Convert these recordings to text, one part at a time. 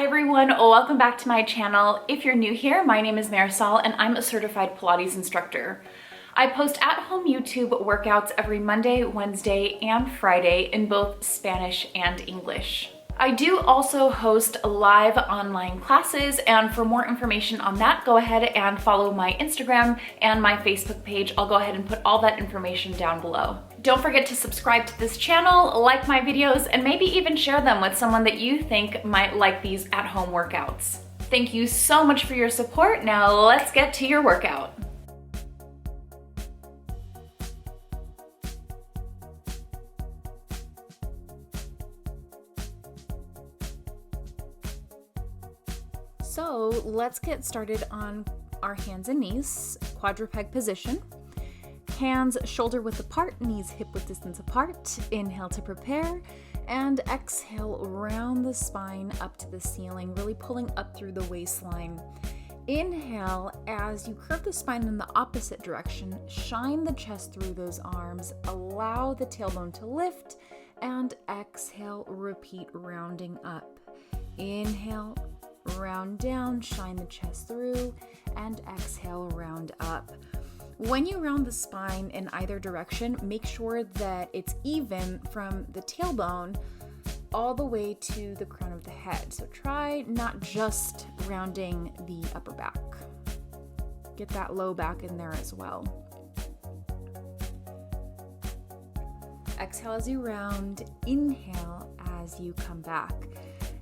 Hi everyone, welcome back to my channel. If you're new here, my name is Marisol and I'm a certified Pilates instructor. I post at-home YouTube workouts every Monday, Wednesday, and Friday in both Spanish and English. I do also host live online classes, and for more information on that, go ahead and follow my Instagram and my Facebook page. I'll go ahead and put all that information down below. Don't forget to subscribe to this channel, like my videos, and maybe even share them with someone that you think might like these at-home workouts. Thank you so much for your support. Now let's get to your workout. So let's get started on our hands and knees, quadruped position. Hands shoulder width apart, knees hip width distance apart. Inhale to prepare and exhale, round the spine up to the ceiling, really pulling up through the waistline. Inhale, as you curve the spine in the opposite direction, shine the chest through those arms, allow the tailbone to lift, and exhale, repeat rounding up. Inhale, round down, shine the chest through, and exhale, round up. When you round the spine in either direction, make sure that it's even from the tailbone all the way to the crown of the head. So try not just rounding the upper back. Get that low back in there as well. Exhale as you round, inhale as you come back.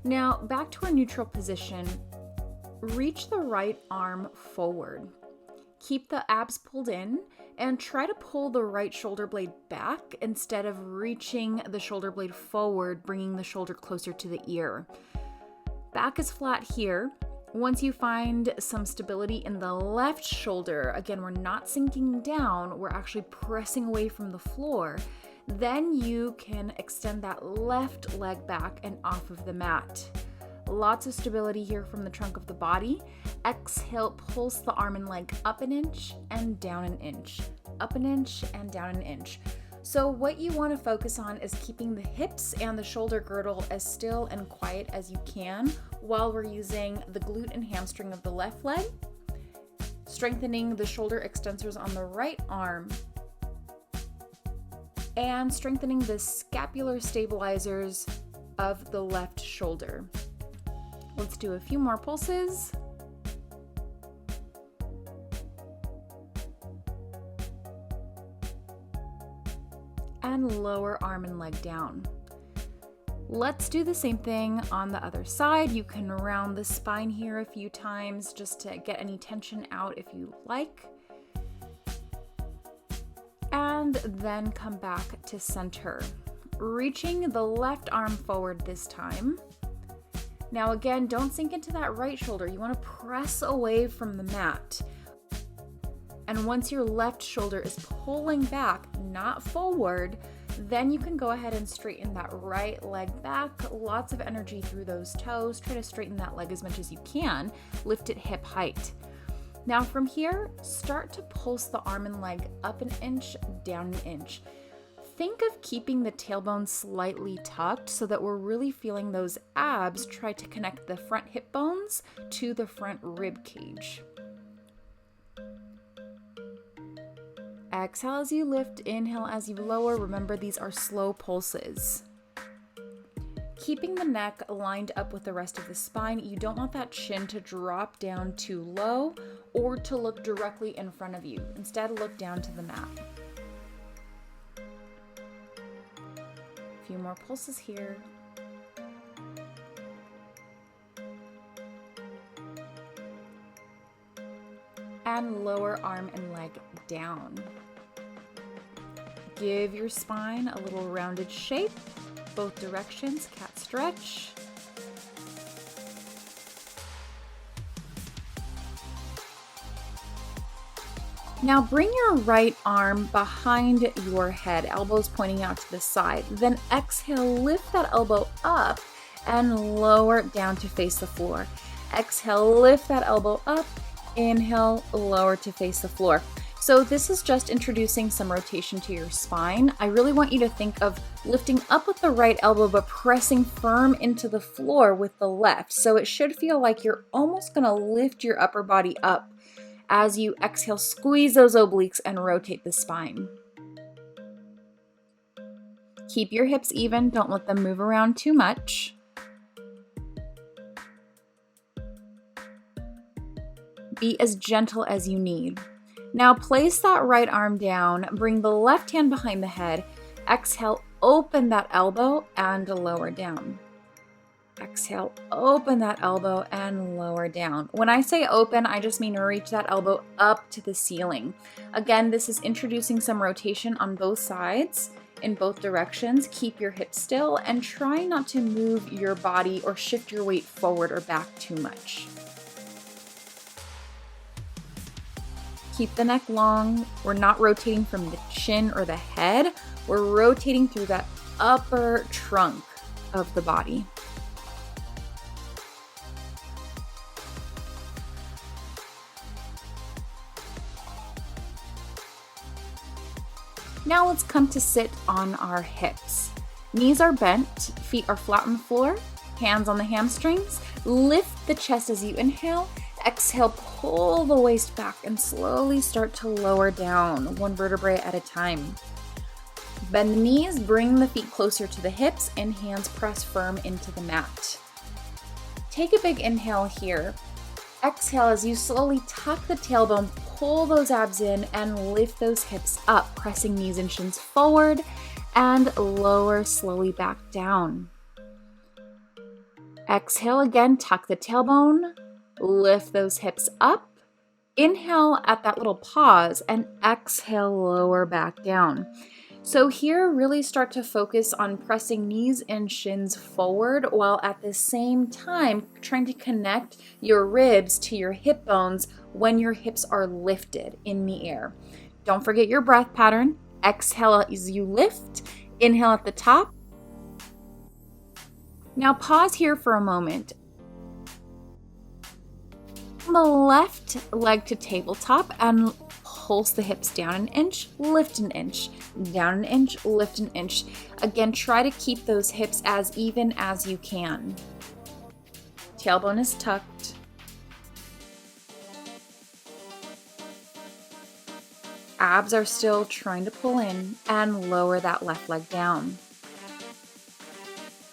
Now, back to our neutral position, reach the right arm forward. Keep the abs pulled in and try to pull the right shoulder blade back instead of reaching the shoulder blade forward, bringing the shoulder closer to the ear. Back is flat here. Once you find some stability in the left shoulder, again, we're not sinking down, we're actually pressing away from the floor. Then you can extend that left leg back and off of the mat. Lots of stability here from the trunk of the body. Exhale, pulse the arm and leg up an inch and down an inch, up an inch and down an inch. So what you want to focus on is keeping the hips and the shoulder girdle as still and quiet as you can while we're using the glute and hamstring of the left leg, strengthening the shoulder extensors on the right arm, and strengthening the scapular stabilizers of the left shoulder. Let's do a few more pulses. And lower arm and leg down. Let's do the same thing on the other side. You can round the spine here a few times just to get any tension out if you like. And then come back to center, reaching the left arm forward this time. Now again, don't sink into that right shoulder. You want to press away from the mat. And once your left shoulder is pulling back, not forward, then you can go ahead and straighten that right leg back. Lots of energy through those toes. Try to straighten that leg as much as you can. Lift it hip height. Now from here, start to pulse the arm and leg up an inch, down an inch. Think of keeping the tailbone slightly tucked so that we're really feeling those abs try to connect the front hip bones to the front rib cage. Exhale as you lift, inhale as you lower. Remember, these are slow pulses. Keeping the neck lined up with the rest of the spine, you don't want that chin to drop down too low or to look directly in front of you. Instead, look down to the mat. A few more pulses here. And lower arm and leg down. Give your spine a little rounded shape, both directions, cat stretch. Now bring your right arm behind your head, elbows pointing out to the side. Then exhale, lift that elbow up and lower down to face the floor. Exhale, lift that elbow up. Inhale, lower to face the floor. So this is just introducing some rotation to your spine. I really want you to think of lifting up with the right elbow, but pressing firm into the floor with the left. So it should feel like you're almost gonna lift your upper body up. As you exhale, squeeze those obliques and rotate the spine. Keep your hips even, don't let them move around too much. Be as gentle as you need. Now place that right arm down, bring the left hand behind the head. Exhale, open that elbow and lower down. Exhale, open that elbow and lower down. When I say open, I just mean reach that elbow up to the ceiling. Again, this is introducing some rotation on both sides, in both directions. Keep your hips still and try not to move your body or shift your weight forward or back too much. Keep the neck long. We're not rotating from the chin or the head. We're rotating through that upper trunk of the body. Now let's come to sit on our hips. Knees are bent, feet are flat on the floor, hands on the hamstrings. Lift the chest as you inhale. Exhale, pull the waist back and slowly start to lower down, one vertebrae at a time. Bend the knees, bring the feet closer to the hips, and hands press firm into the mat. Take a big inhale here. Exhale as you slowly tuck the tailbone, pull those abs in, and lift those hips up, pressing knees and shins forward, and lower slowly back down. Exhale again, tuck the tailbone, lift those hips up. Inhale at that little pause and exhale, lower back down. So here, really start to focus on pressing knees and shins forward while at the same time trying to connect your ribs to your hip bones when your hips are lifted in the air. Don't forget your breath pattern. Exhale as you lift. Inhale at the top. Now pause here for a moment. The left leg to tabletop and pulse the hips down an inch, lift an inch, down an inch, lift an inch. Again, try to keep those hips as even as you can. Tailbone is tucked. Abs are still trying to pull in, and lower that left leg down.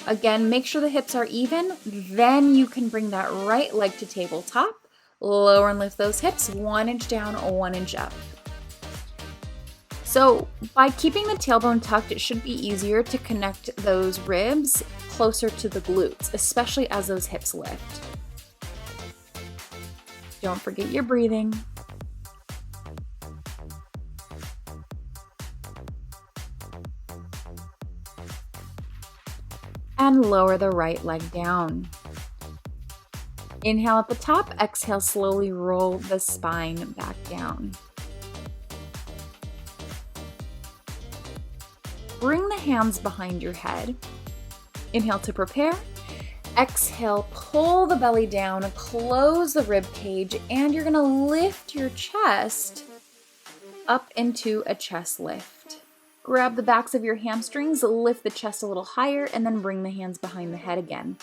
Again, make sure the hips are even, then you can bring that right leg to tabletop. Lower and lift those hips, 1 inch down, 1 inch up. So by keeping the tailbone tucked, it should be easier to connect those ribs closer to the glutes, especially as those hips lift. Don't forget your breathing. And lower the right leg down. Inhale at the top, exhale, slowly roll the spine back down. Bring the hands behind your head. Inhale to prepare. Exhale, pull the belly down, close the rib cage, and you're gonna lift your chest up into a chest lift. Grab the backs of your hamstrings, lift the chest a little higher, and then bring the hands behind the head again.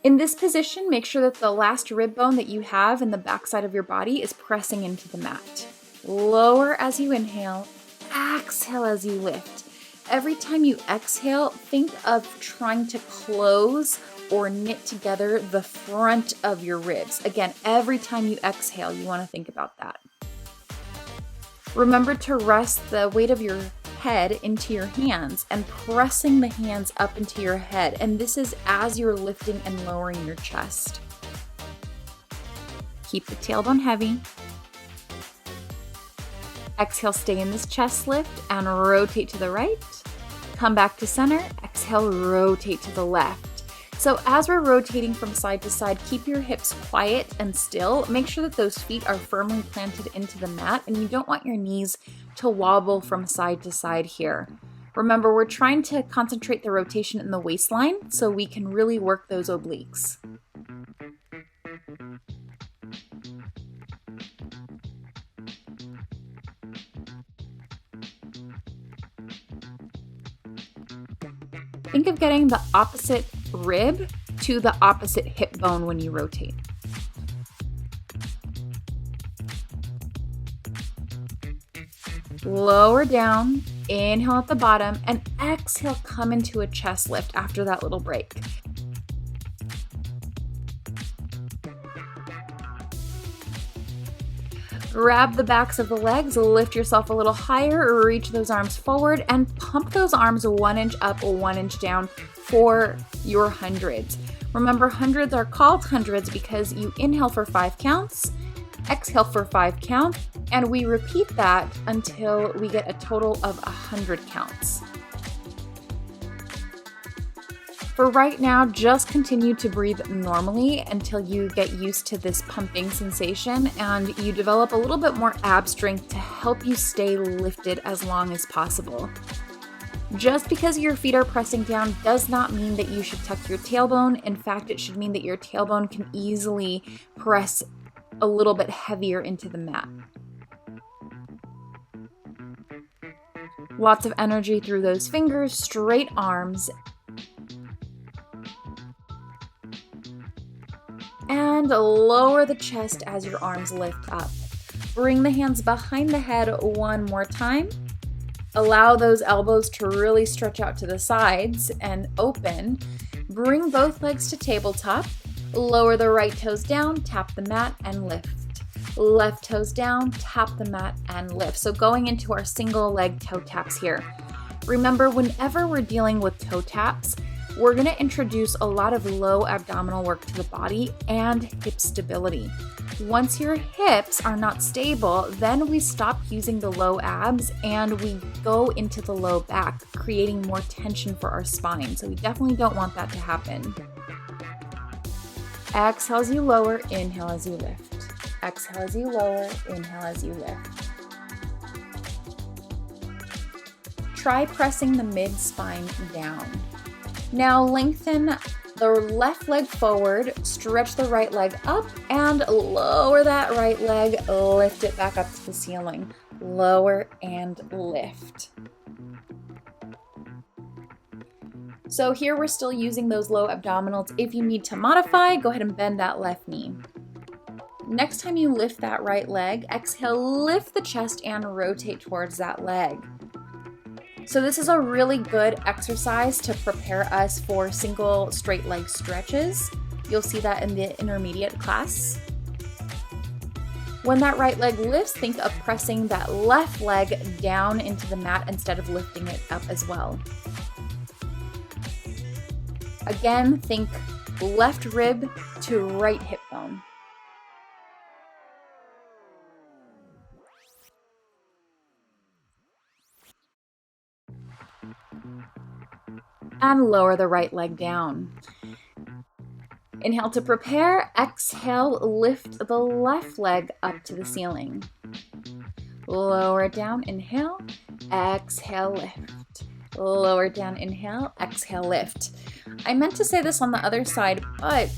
In this position, make sure that the last rib bone that you have in the backside of your body is pressing into the mat. Lower as you inhale, exhale as you lift. Every time you exhale, think of trying to close or knit together the front of your ribs. Again, every time you exhale, you want to think about that. Remember to rest the weight of your head into your hands and pressing the hands up into your head. And this is as you're lifting and lowering your chest. Keep the tailbone heavy. Exhale, stay in this chest lift and rotate to the right. Come back to center. Exhale, rotate to the left. So as we're rotating from side to side, keep your hips quiet and still. Make sure that those feet are firmly planted into the mat, and you don't want your knees to wobble from side to side here. Remember, we're trying to concentrate the rotation in the waistline so we can really work those obliques. Think of getting the opposite rib to the opposite hip bone when you rotate. Lower down, inhale at the bottom, and exhale, come into a chest lift after that little break. Grab the backs of the legs, lift yourself a little higher, reach those arms forward, and pump those arms 1 inch up, 1 inch down for your hundreds. Remember, hundreds are called hundreds because you inhale for 5 counts, exhale for 5 counts, and we repeat that until we get a total of 100 counts. For right now, just continue to breathe normally until you get used to this pumping sensation and you develop a little bit more ab strength to help you stay lifted as long as possible. Just because your feet are pressing down does not mean that you should tuck your tailbone. In fact, it should mean that your tailbone can easily press a little bit heavier into the mat. Lots of energy through those fingers, straight arms, and lower the chest as your arms lift up. Bring the hands behind the head one more time. Allow those elbows to really stretch out to the sides and open. Bring both legs to tabletop. Lower the right toes down, tap the mat, and lift. Left toes down, tap the mat, and lift. So going into our single leg toe taps here. Remember, whenever we're dealing with toe taps, we're going to introduce a lot of low abdominal work to the body and hip stability. Once your hips are not stable, then we stop using the low abs and we go into the low back, creating more tension for our spine. So we definitely don't want that to happen. Exhale as you lower, inhale as you lift. Exhale as you lower, inhale as you lift. Try pressing the mid-spine down. Now lengthen the left leg forward, stretch the right leg up, and lower that right leg, lift it back up to the ceiling. Lower and lift. So here we're still using those low abdominals. If you need to modify, go ahead and bend that left knee. Next time you lift that right leg, exhale, lift the chest and rotate towards that leg. So this is a really good exercise to prepare us for single straight leg stretches. You'll see that in the intermediate class. When that right leg lifts, think of pressing that left leg down into the mat instead of lifting it up as well. Again, think left rib to right hip bone. And lower the right leg down. Inhale to prepare. Exhale, lift the left leg up to the ceiling. Lower it down, inhale. Exhale, lift. Lower it down, inhale. Exhale, lift. I meant to say this on the other side, but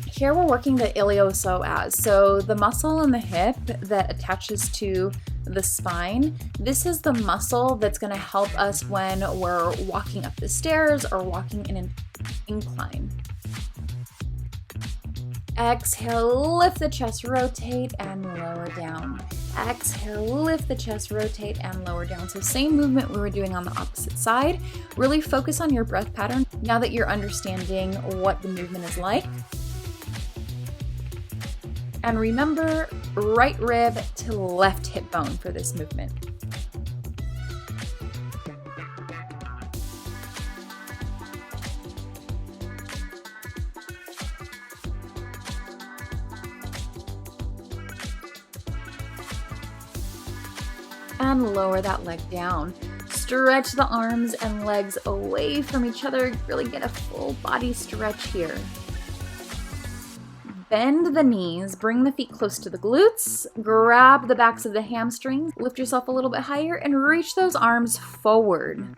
here we're working the iliopsoas. So the muscle in the hip that attaches to the spine, this is the muscle that's going to help us when we're walking up the stairs or walking in an incline. Exhale, lift the chest, rotate, and lower down. Exhale, lift the chest, rotate, and lower down. So same movement we were doing on the opposite side. Really focus on your breath pattern now that you're understanding what the movement is like. And remember, right rib to left hip bone for this movement. And lower that leg down. Stretch the arms and legs away from each other. Really get a full body stretch here. Bend the knees, bring the feet close to the glutes, grab the backs of the hamstrings, lift yourself a little bit higher, and reach those arms forward.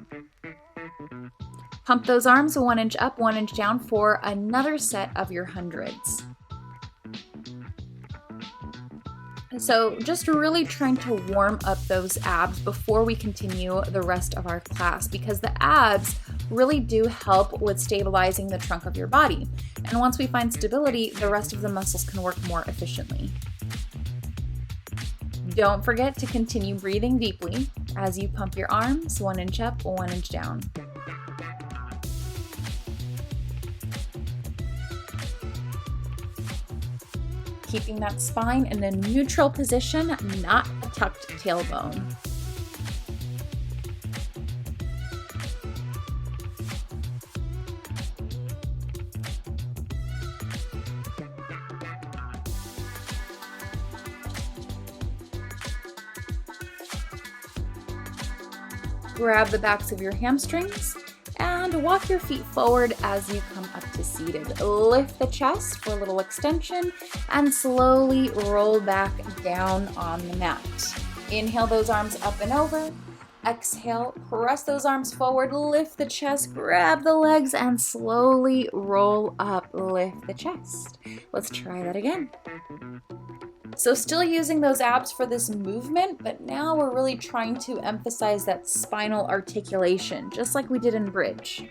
Pump those arms 1 inch up, 1 inch down for another set of your hundreds. So just really trying to warm up those abs before we continue the rest of our class, because the abs really do help with stabilizing the trunk of your body. And once we find stability, the rest of the muscles can work more efficiently. Don't forget to continue breathing deeply as you pump your arms 1 inch up, 1 inch down. Keeping that spine in a neutral position, not a tucked tailbone. Grab the backs of your hamstrings and walk your feet forward as you come up to seated. Lift the chest for a little extension and slowly roll back down on the mat. Inhale those arms up and over. Exhale, press those arms forward, lift the chest, grab the legs, and slowly roll up, lift the chest. Let's try that again. So still using those abs for this movement, but now we're really trying to emphasize that spinal articulation, just like we did in bridge.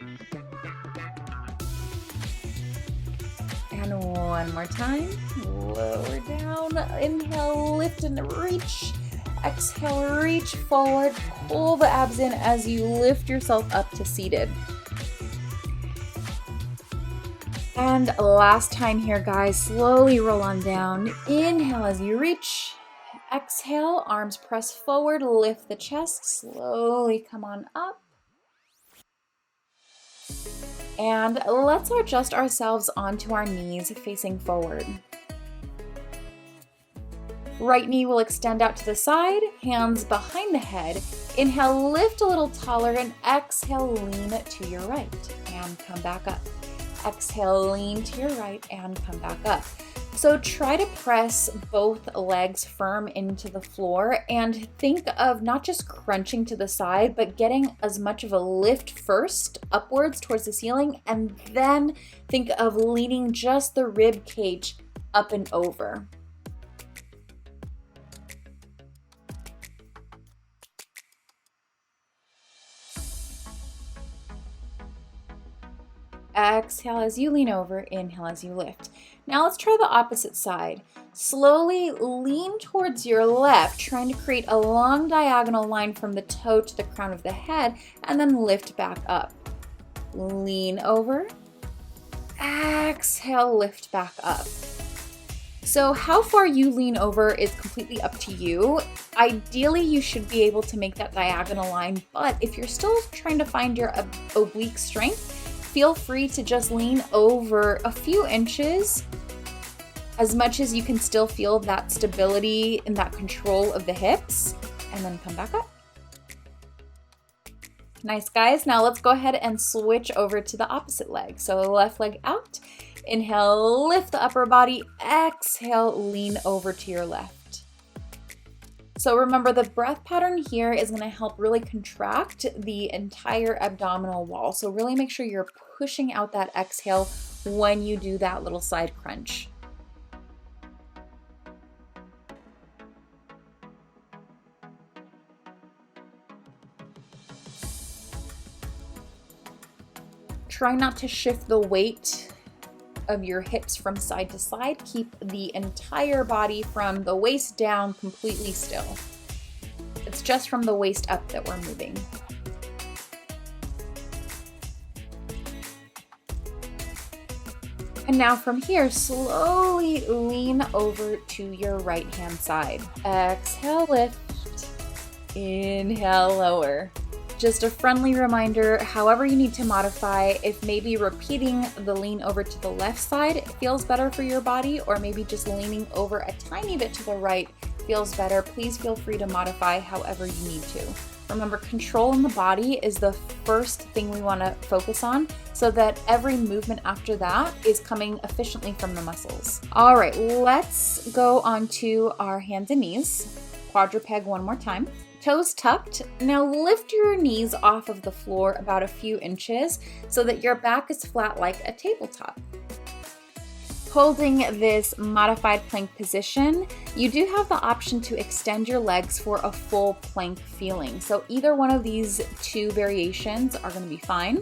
And one more time, lower down, inhale, lift and reach. Exhale, reach forward, pull the abs in as you lift yourself up to seated. And last time here, guys, slowly roll on down. Inhale as you reach. Exhale, arms press forward, lift the chest, slowly come on up. And let's adjust ourselves onto our knees facing forward. Right knee will extend out to the side, hands behind the head. Inhale, lift a little taller, and exhale, lean to your right and come back up. Exhale, lean to your right and come back up. So try to press both legs firm into the floor and think of not just crunching to the side, but getting as much of a lift first upwards towards the ceiling, and then think of leaning just the rib cage up and over. Exhale as you lean over, inhale as you lift. Now let's try the opposite side. Slowly lean towards your left, trying to create a long diagonal line from the toe to the crown of the head, and then lift back up. Lean over, exhale, lift back up. So how far you lean over is completely up to you. Ideally, you should be able to make that diagonal line, but if you're still trying to find your oblique strength, feel free to just lean over a few inches, as much as you can still feel that stability and that control of the hips, and then come back up. Nice, guys. Now let's go ahead and switch over to the opposite leg. So left leg out, inhale, lift the upper body, exhale, lean over to your left. So remember, the breath pattern here is going to help really contract the entire abdominal wall. So really make sure you're pushing out that exhale when you do that little side crunch. Try not to shift the weight of your hips from side to side. Keep the entire body from the waist down completely still. It's just from the waist up that we're moving. And now from here, slowly lean over to your right hand side. Exhale, lift. Inhale, lower. Just a friendly reminder, however you need to modify, if maybe repeating the lean over to the left side feels better for your body, or maybe just leaning over a tiny bit to the right feels better, please feel free to modify however you need to. Remember, control in the body is the first thing we want to focus on, so that every movement after that is coming efficiently from the muscles. All right, let's go on to our hands and knees. Quadruped one more time. Toes tucked. Now lift your knees off of the floor about a few inches so that your back is flat like a tabletop. Holding this modified plank position, you do have the option to extend your legs for a full plank feeling. So either one of these two variations are going to be fine.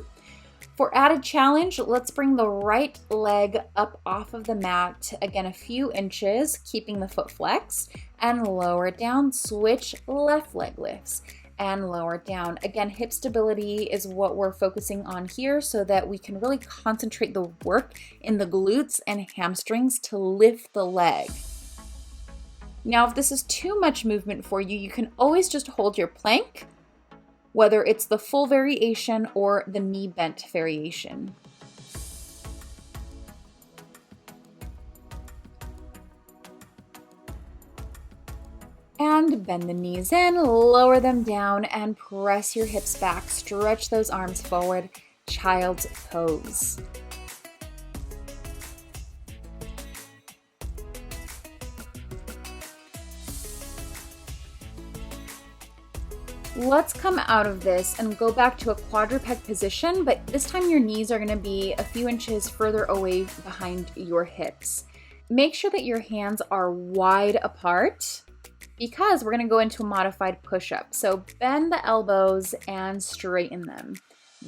For added challenge, let's bring the right leg up off of the mat, again a few inches, keeping the foot flexed, and lower it down. Switch, left leg lifts, and lower it down. Again, hip stability is what we're focusing on here so that we can really concentrate the work in the glutes and hamstrings to lift the leg. Now, if this is too much movement for you, you can always just hold your plank, whether it's the full variation or the knee bent variation. And bend the knees in, lower them down, and press your hips back. Stretch those arms forward, child's pose. Let's come out of this and go back to a quadruped position, but this time your knees are going to be a few inches further away behind your hips. Make sure that your hands are wide apart because we're going to go into a modified push-up. So bend the elbows and straighten them.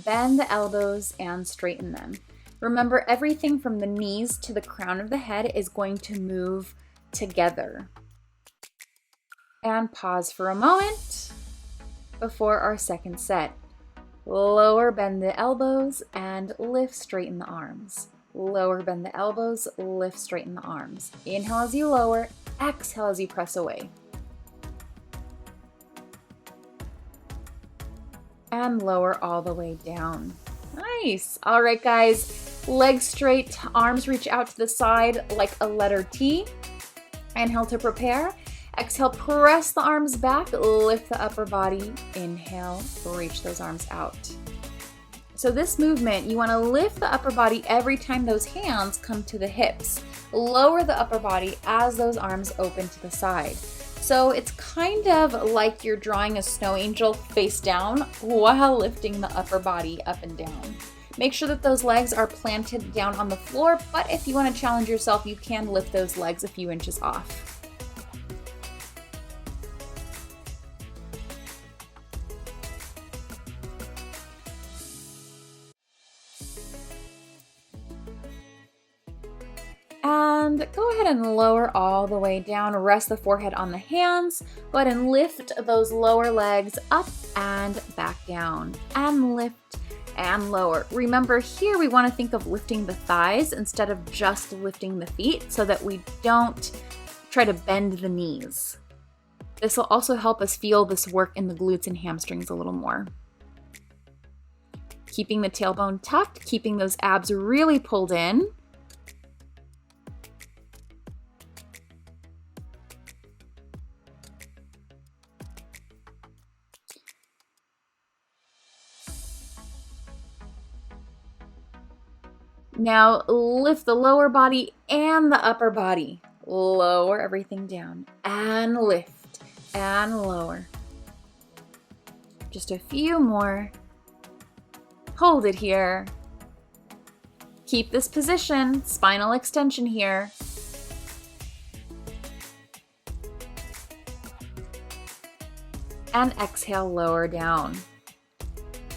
Bend the elbows and straighten them. Remember, everything from the knees to the crown of the head is going to move together. And pause for a moment before our second set. Lower, bend the elbows, and lift, straighten the arms. Lower, bend the elbows, lift, straighten the arms. Inhale as you lower, exhale as you press away. And lower all the way down. Nice. All right, guys, legs straight, arms reach out to the side like a letter T. Inhale to prepare. Exhale, press the arms back, lift the upper body. Inhale, reach those arms out. So this movement, you want to lift the upper body every time those hands come to the hips. Lower the upper body as those arms open to the side. So it's kind of like you're drawing a snow angel face down while lifting the upper body up and down. Make sure that those legs are planted down on the floor, but if you want to challenge yourself, you can lift those legs a few inches off. And go ahead and lower all the way down. Rest the forehead on the hands. Go ahead and lift those lower legs up and back down. And lift and lower. Remember, here we want to think of lifting the thighs instead of just lifting the feet so that we don't try to bend the knees. This will also help us feel this work in the glutes and hamstrings a little more. Keeping the tailbone tucked, keeping those abs really pulled in. Now lift the lower body and the upper body. Lower everything down and lift and lower. Just a few more. Hold it here. Keep this position, spinal extension here. And exhale, lower down.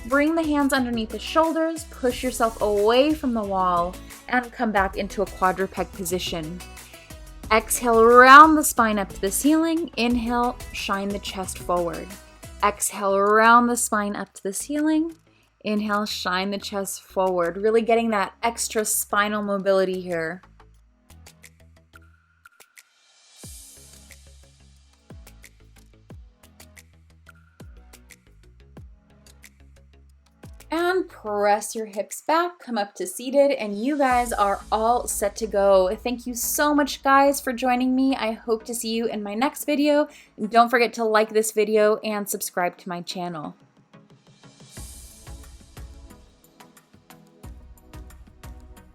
Bring the hands underneath the shoulders, push yourself away from the wall, and come back into a quadruped position. Exhale, round the spine up to the ceiling. Inhale, shine the chest forward. Exhale, round the spine up to the ceiling. Inhale, shine the chest forward. Really getting that extra spinal mobility here. And press your hips back, come up to seated, and you guys are all set to go. Thank you so much, guys, for joining me. I hope to see you in my next video. And don't forget to like this video and subscribe to my channel.